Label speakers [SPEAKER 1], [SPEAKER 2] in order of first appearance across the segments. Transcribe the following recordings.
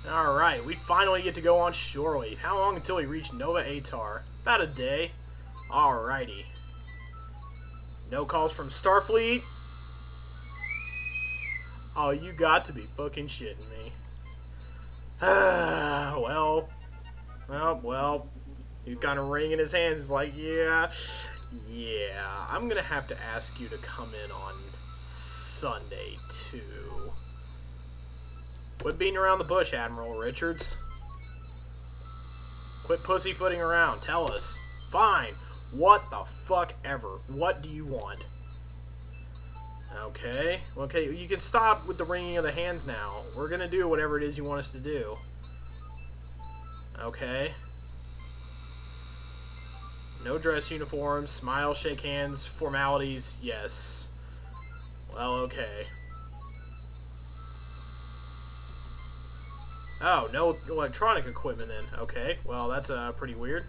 [SPEAKER 1] Alright, we finally get to go on shore leave. How long until we reach Nova Atar? About a day. Alrighty. No calls from Starfleet? Oh, you got to be fucking shitting me. Well. He's kind of wringing his hands. He's like, yeah, I'm gonna have to ask you to come in on Sunday, too. Quit beating around the bush, Admiral Richards. Quit pussyfooting around. Tell us. Fine. What the fuck ever. What do you want? Okay, you can stop with the wringing of the hands now. We're gonna do whatever it is you want us to do. Okay. No dress uniforms, smile, shake hands, formalities, yes. Well, okay. Oh, no electronic equipment then. Okay, well, that's pretty weird.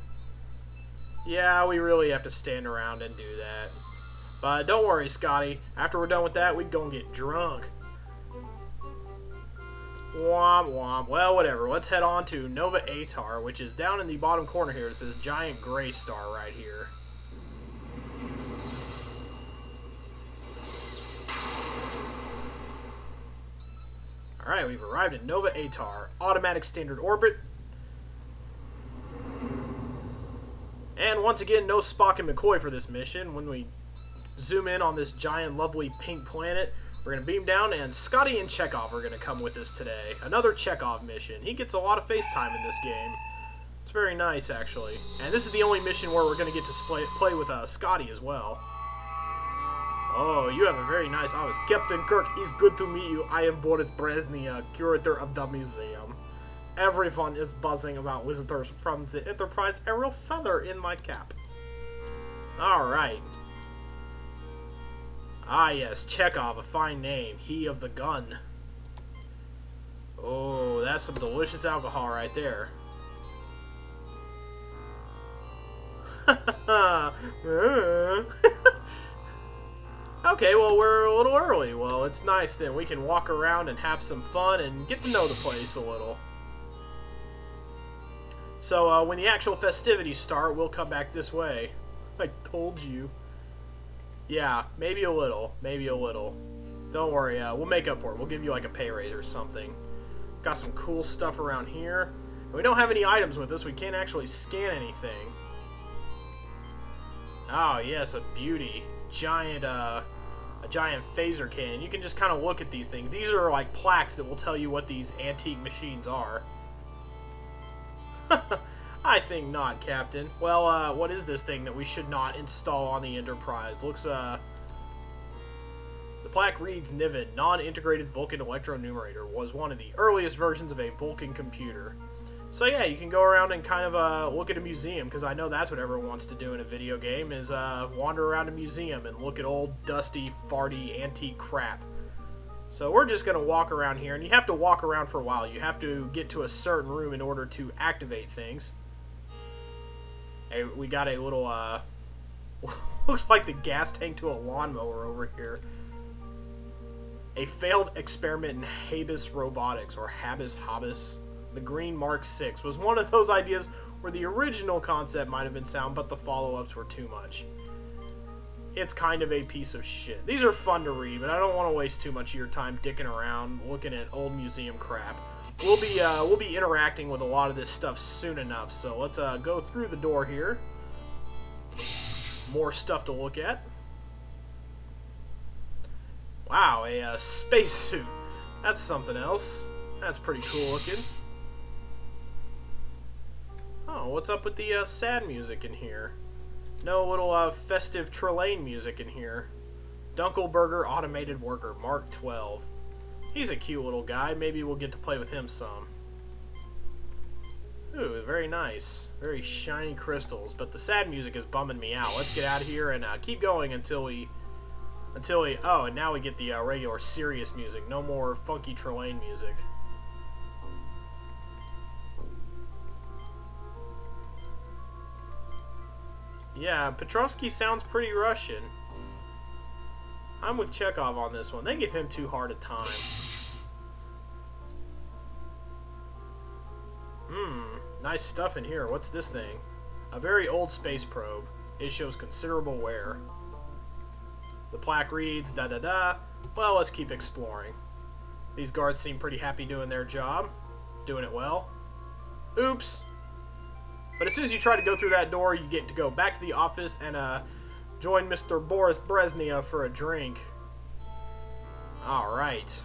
[SPEAKER 1] Yeah, we really have to stand around and do that. But don't worry, Scotty. After we're done with that, we gonna get drunk. Womp womp. Well, whatever. Let's head on to Nova Atar, which is down in the bottom corner here. It says giant gray star right here. Alright, we've arrived at Nova Atar. Automatic standard orbit. And once again, no Spock and McCoy for this mission. When we zoom in on this giant, lovely pink planet, we're going to beam down, and Scotty and Chekhov are going to come with us today. Another Chekhov mission. He gets a lot of face time in this game. It's very nice, actually. And this is the only mission where we're going to get to play with Scotty as well. Oh, you have a very nice office. Captain Kirk, it's good to meet you. I am Boris Brezhnev, curator of the museum. Everyone is buzzing about visitors from the Enterprise. A real feather in my cap. Alright. Ah, yes, Chekhov, a fine name. He of the gun. Oh, that's some delicious alcohol right there. Okay, well, we're a little early. Well, it's nice then. We can walk around and have some fun and get to know the place a little. So, when the actual festivities start, we'll come back this way. I told you. Yeah, maybe a little. Maybe a little. Don't worry, we'll make up for it. We'll give you like a pay raise or something. Got some cool stuff around here. And we don't have any items with us. We can't actually scan anything. Oh, yes, a beauty. A giant phaser cannon. You can just kind of look at these things. These are like plaques that will tell you what these antique machines are. I think not, Captain. Well, what is this thing that we should not install on the Enterprise? Looks, the plaque reads Niven, non-integrated Vulcan electronumerator, was one of the earliest versions of a Vulcan computer. So yeah, you can go around and kind of look at a museum, because I know that's what everyone wants to do in a video game, is wander around a museum and look at old, dusty, farty, antique crap. So we're just going to walk around here, and you have to walk around for a while. You have to get to a certain room in order to activate things. Hey, we got a little, looks like the gas tank to a lawnmower over here. A failed experiment in Habis Robotics, or Habis. The Green Mark 6 was one of those ideas where the original concept might have been sound, but the follow-ups were too much. It's kind of a piece of shit. These are fun to read, but I don't want to waste too much of your time dicking around looking at old museum crap. We'll be interacting with a lot of this stuff soon enough, so let's go through the door here. More stuff to look at. Wow, a spacesuit. That's something else. That's pretty cool looking. Oh, what's up with the sad music in here? No little festive Trelane music in here. Dunkelberger Automated Worker, Mark 12. He's a cute little guy. Maybe we'll get to play with him some. Ooh, very nice. Very shiny crystals. But the sad music is bumming me out. Let's get out of here and keep going until we... Oh, and now we get the regular serious music. No more funky Trelane music. Yeah, Petrovsky sounds pretty Russian. I'm with Chekhov on this one. They give him too hard a time. Nice stuff in here. What's this thing? A very old space probe. It shows considerable wear. The plaque reads, da-da-da. Well, let's keep exploring. These guards seem pretty happy doing their job. Doing it well. Oops. But as soon as you try to go through that door, you get to go back to the office and join Mr. Boris Brezhnev for a drink. Alright.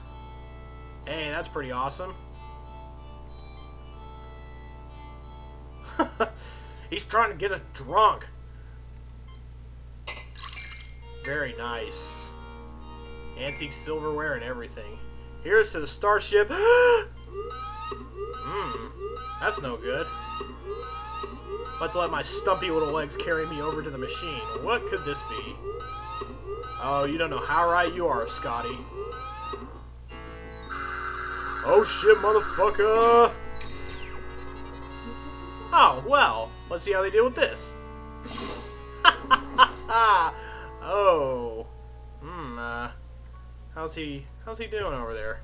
[SPEAKER 1] Hey, that's pretty awesome. He's trying to get us drunk. Very nice. Antique silverware and everything. Here's to the starship. That's no good. Let's let my stumpy little legs carry me over to the machine. What could this be? Oh, you don't know how right you are, Scotty. Oh shit, motherfucker! Oh, well, let's see how they deal with this. Oh. How's he doing over there?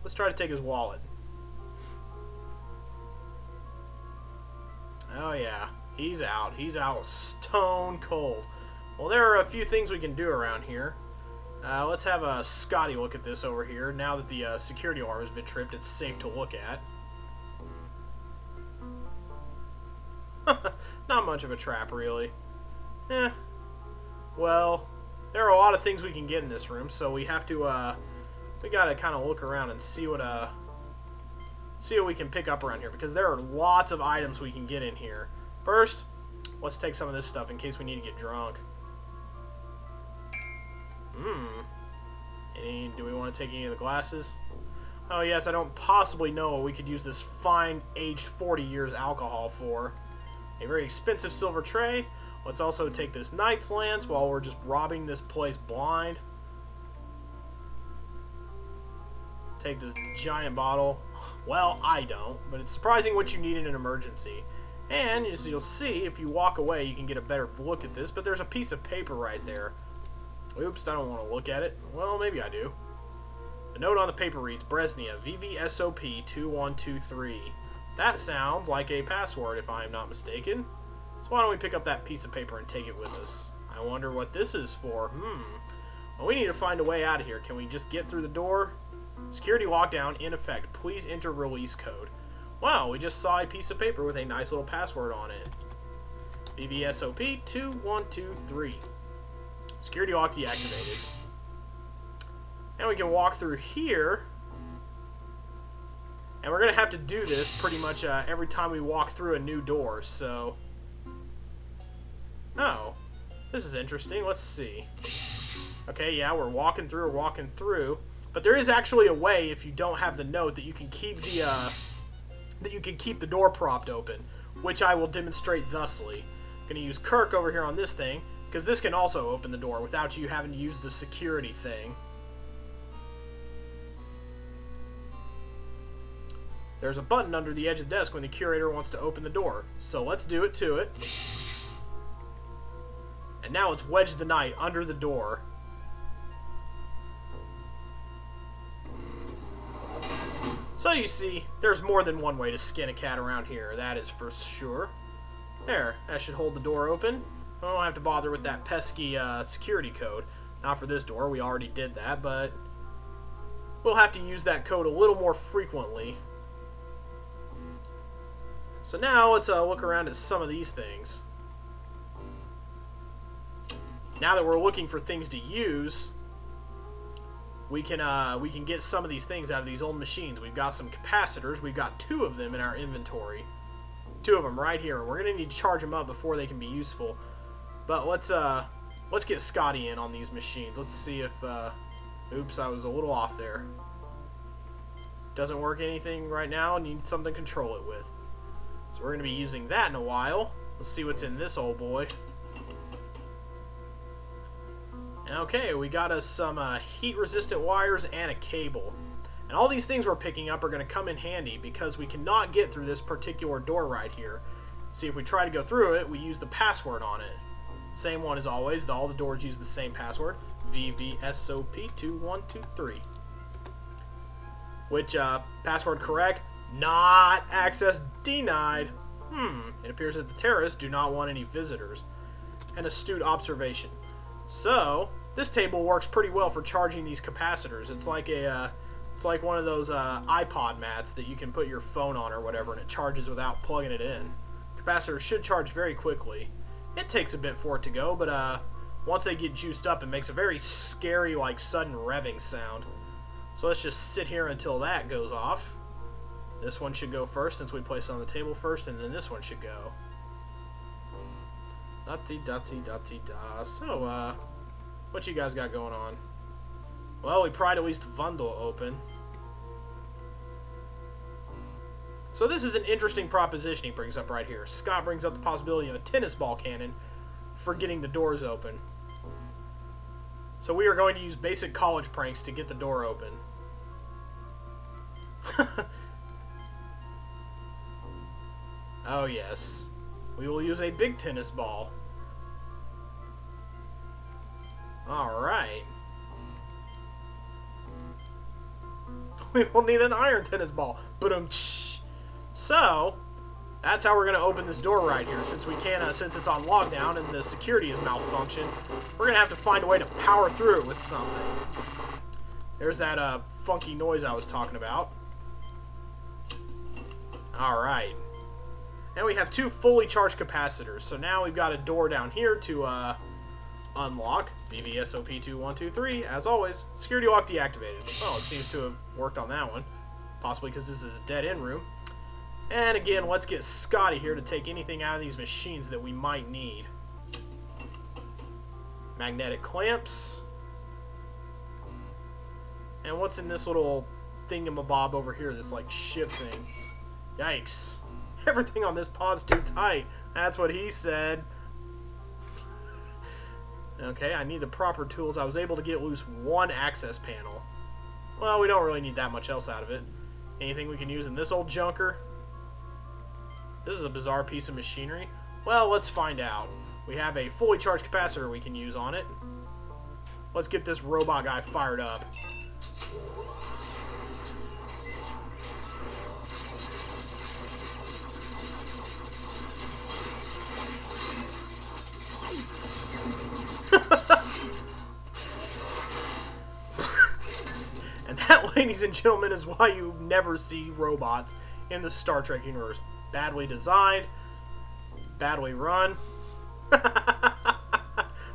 [SPEAKER 1] Let's try to take his wallet. Oh yeah, he's out. He's out stone cold. Well, there are a few things we can do around here. Let's have a Scotty look at this over here. Now that the security alarm has been tripped, it's safe to look at. Not much of a trap, really. Well, there are a lot of things we can get in this room, so we have to, we gotta kind of look around and see what we can pick up around here, because there are lots of items we can get in here. First, let's take some of this stuff in case we need to get drunk. Do we want to take any of the glasses? Oh yes, I don't possibly know what we could use this fine aged 40 years alcohol for. A very expensive silver tray. Let's also take this knight's lance while we're just robbing this place blind. Take this giant bottle. Well, I don't, but it's surprising what you need in an emergency. And as you'll see, if you walk away, you can get a better look at this, but there's a piece of paper right there. Oops, I don't want to look at it. Well, maybe I do. The note on the paper reads, Brezhnev, VVSOP 2123. That sounds like a password, if I am not mistaken. So why don't we pick up that piece of paper and take it with us? I wonder what this is for. Well, we need to find a way out of here. Can we just get through the door? Security lockdown in effect. Please enter release code. Wow, we just saw a piece of paper with a nice little password on it. VVSOP 2123. Security lock deactivated. And we can walk through here. And we're going to have to do this pretty much every time we walk through a new door, so... Oh, this is interesting. Let's see. Okay, yeah, we're walking through. But there is actually a way, if you don't have the note, that you can keep the door propped open, which I will demonstrate thusly. I'm going to use Kirk over here on this thing, because this can also open the door without you having to use the security thing. There's a button under the edge of the desk when the curator wants to open the door. So let's do it to it. And now let's wedge the knight under the door. So you see, there's more than one way to skin a cat around here, that is for sure. There, that should hold the door open. I don't have to bother with that pesky security code. Not for this door, we already did that, but we'll have to use that code a little more frequently. So now let's look around at some of these things. Now that we're looking for things to use, we can get some of these things out of these old machines. We've got some capacitors. We've got 2 of them in our inventory. 2 of them right here. We're gonna need to charge them up before they can be useful. But let's get Scotty in on these machines. Let's see if oops, I was a little off there. Doesn't work anything right now. Need something to control it with. So we're gonna be using that in a while. Let's see what's in this old boy. Okay, we got us some heat-resistant wires and a cable. And all these things we're picking up are going to come in handy because we cannot get through this particular door right here. See, if we try to go through it, we use the password on it. Same one as always. All the doors use the same password. VVSOP2123. Which, password correct, not access denied. It appears that the terrorists do not want any visitors. An astute observation. So, this table works pretty well for charging these capacitors. It's like one of those iPod mats that you can put your phone on or whatever, and it charges without plugging it in. Capacitors should charge very quickly. It takes a bit for it to go, but once they get juiced up, it makes a very scary, like, sudden revving sound. So let's just sit here until that goes off. This one should go first, since we placed it on the table first, and then this one should go. Da-dee-da-dee-da-dee-da. So, what you guys got going on? Well, we pried at least one door open. So this is an interesting proposition he brings up right here. Scott brings up the possibility of a tennis ball cannon for getting the doors open. So we are going to use basic college pranks to get the door open. Oh yes. We will use a big tennis ball. Alright. We will need an iron tennis ball. So, that's how we're going to open this door right here. Since we can't, since it's on lockdown and the security is malfunctioned, we're going to have to find a way to power through it with something. There's that funky noise I was talking about. Alright. And we have two fully charged capacitors. So now we've got a door down here to unlock. BVSOP2123, as always. Security lock deactivated. Well, it seems to have worked on that one. Possibly because this is a dead-end room. And again, let's get Scotty here to take anything out of these machines that we might need. Magnetic clamps. And what's in this little thingamabob over here, this like ship thing? Yikes. Everything on this pod's too tight. That's what he said. Okay, I need the proper tools. I was able to get loose one access panel. Well, we don't really need that much else out of it. Anything we can use in this old junker? This is a bizarre piece of machinery. Well, let's find out. We have a fully charged capacitor we can use on it. Let's get this robot guy fired up. And that, ladies and gentlemen, is why you never see robots in the Star Trek universe. Badly designed, badly run.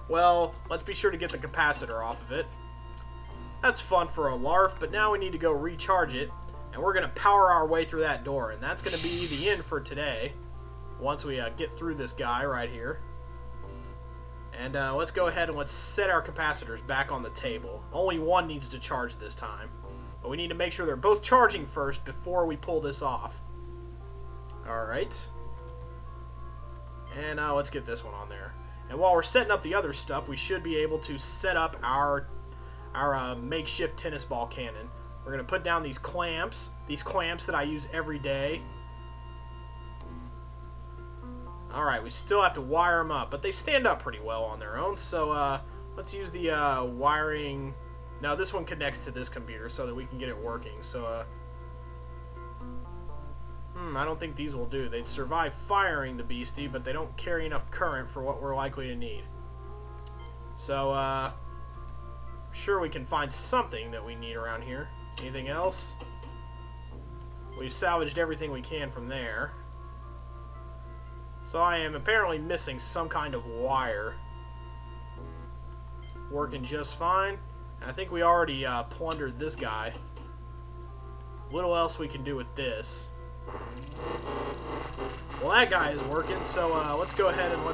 [SPEAKER 1] Well, let's be sure to get the capacitor off of it. That's fun for a LARP, but now we need to go recharge it, and we're going to power our way through that door, and that's going to be the end for today, once we get through this guy right here. And let's go ahead and let's set our capacitors back on the table. Only one needs to charge this time, but we need to make sure they're both charging first before we pull this off. Alright. And let's get this one on there. And while we're setting up the other stuff, we should be able to set up our makeshift tennis ball cannon. We're going to put down these clamps that I use every day. Alright, we still have to wire them up, but they stand up pretty well on their own. So let's use the wiring. Now this one connects to this computer so that we can get it working. So I don't think these will do. They'd survive firing the beastie, but they don't carry enough current for what we're likely to need. So, sure we can find something that we need around here. Anything else? We've salvaged everything we can from there. So I am apparently missing some kind of wire. Working just fine. And I think we already plundered this guy. Little else we can do with this. Well, that guy is working, so let's go ahead and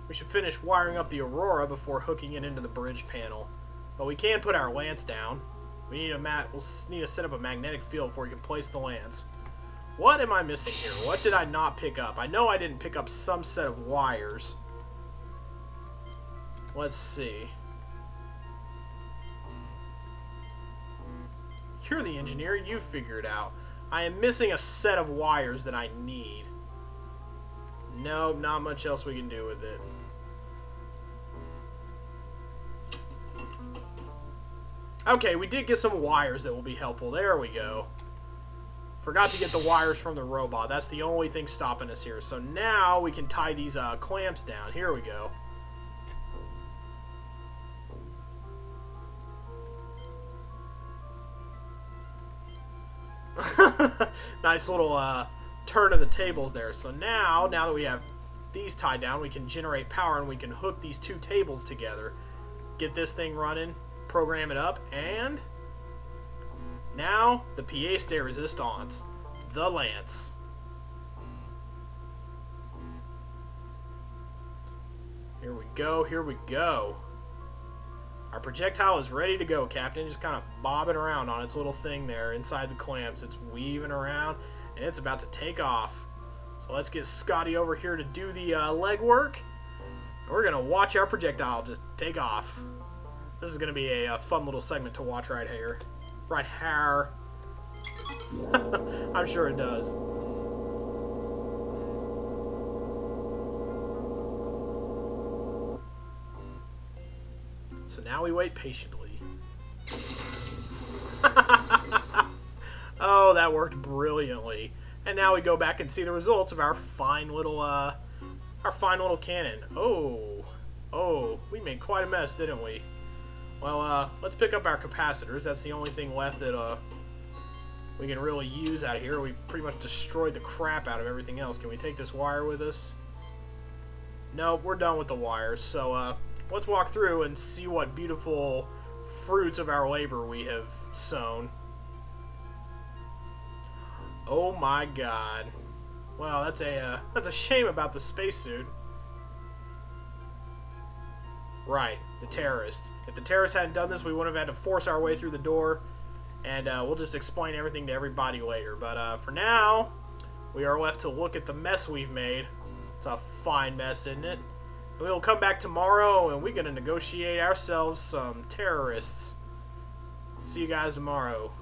[SPEAKER 1] we should finish wiring up the Aurora before hooking it into the bridge panel. But we can put our lance down. We'll need to set up a magnetic field before we can place the lance. What am I missing here? What did I not pick up? I know I didn't pick up some set of wires. Let's see. You're the engineer, you figure it out. I am missing a set of wires that I need. No, not much else we can do with it. Okay, we did get some wires that will be helpful. There we go. Forgot to get the wires from the robot. That's the only thing stopping us here. So now we can tie these clamps down. Here we go. Nice little turn of the tables there. So now that we have these tied down, we can generate power and we can hook these two tables together. Get this thing running, program it up, and now the pièce de résistance, the lance. Here we go, here we go. Our projectile is ready to go, Captain. Just kind of bobbing around on its little thing there inside the clamps. It's weaving around, and it's about to take off. So let's get Scotty over here to do the legwork. We're going to watch our projectile just take off. This is going to be a fun little segment to watch right here. Right here. I'm sure it does. So now we wait patiently. Oh, that worked brilliantly. And now we go back and see the results of our fine little cannon. Oh, we made quite a mess, didn't we? Well, let's pick up our capacitors. That's the only thing left that we can really use out of here. We pretty much destroyed the crap out of everything else. Can we take this wire with us? Nope, we're done with the wires. So let's walk through and see what beautiful fruits of our labor we have sown. Oh my God! Well, that's a shame about the spacesuit. Right, the terrorists. If the terrorists hadn't done this, we wouldn't have had to force our way through the door. And we'll just explain everything to everybody later. But for now, we are left to look at the mess we've made. It's a fine mess, isn't it? And we'll come back tomorrow, and we're going to negotiate ourselves some terrorists. See you guys tomorrow.